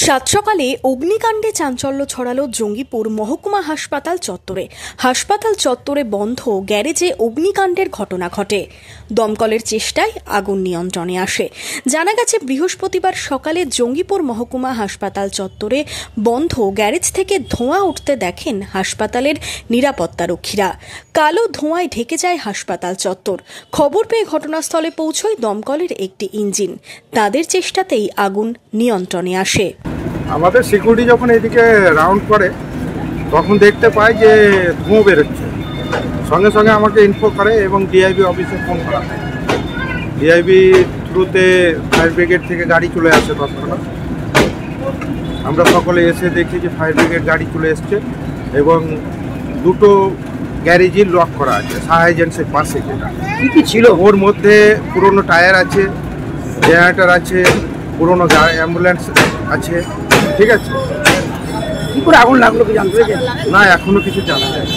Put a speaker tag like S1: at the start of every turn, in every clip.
S1: সাত সকালে অগ্নিকাণ্ডে চাঞ্চল্য ছড়ালো জঙ্গিপুর মহকুমা হাসপাতাল চত্বরে। হাসপাতাল চত্বরে বন্ধ গ্যারেজে অগ্নিকাণ্ডের ঘটনা ঘটে। দমকলের চেষ্টায় আগুন নিয়ন্ত্রণে আসে। জানা গেছে, বৃহস্পতিবার সকালে জঙ্গিপুর মহকুমা হাসপাতাল চত্বরে বন্ধ গ্যারেজ থেকে ধোঁয়া উঠতে দেখেন হাসপাতালের নিরাপত্তারক্ষীরা। কালো ধোঁয়ায় ঢেকে যায় হাসপাতাল চত্বর। খবর পেয়ে ঘটনাস্থলে পৌঁছয় দমকলের একটি ইঞ্জিন। তাদের চেষ্টাতেই আগুন নিয়ন্ত্রণে আসে।
S2: আমাদের সিকিউরিটি যখন এদিকে রাউন্ড করে তখন দেখতে পায় যে ধোঁয়া বেরোচ্ছে। সঙ্গে সঙ্গে আমাকে ইনফো করে এবং ডিআইবি অফিসে ফোন করা হয়। ডিআইবি থ্রুতে ফায়ার ব্রিগেড থেকে গাড়ি চলে আসে তৎক্ষণাৎ। আমরা সকলে এসে দেখি যে ফায়ার ব্রিগেড গাড়ি চলে এসছে এবং দুটো গ্যারেজই লক করা আছে শাহ এজেন্সির পাশে। যেটা
S3: কি ছিল
S2: ওর মধ্যে পুরনো টায়ার আছে, জেনারেটর আছে, পুরনো অ্যাম্বুলেন্স আছে। ঠিক আছে,
S3: কি করে আগুন লাগলো কি জানতে পেরেছেন?
S2: না, এখনো কিছু জানা যায় না।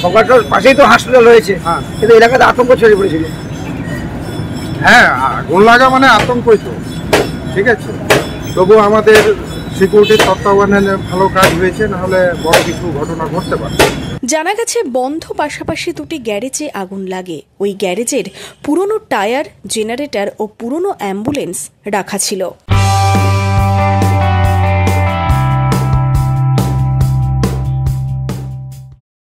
S3: সকালটার পাশেই তো হাসপাতাল রয়েছে,
S2: হ্যাঁ,
S3: কিন্তু এলাকাতে আতঙ্ক ছড়িয়ে পড়েছিল।
S2: হ্যাঁ, আগুন লাগা মানে আতঙ্কই তো। ঠিক আছে, তবু আমাদের সিকিউরিটির তত্ত্বাবধানে ভালো কাজ হয়েছে, নাহলে বড় কিছু ঘটনা ঘটতে পারে।
S1: জানা গেছে, বন্ধ পাশাপাশি দুটি গ্যারেজে আগুন লাগে। ওই গ্যারেজের পুরনো টায়ার, জেনারেটর ও পুরনো অ্যাম্বুলেন্স রাখা ছিল।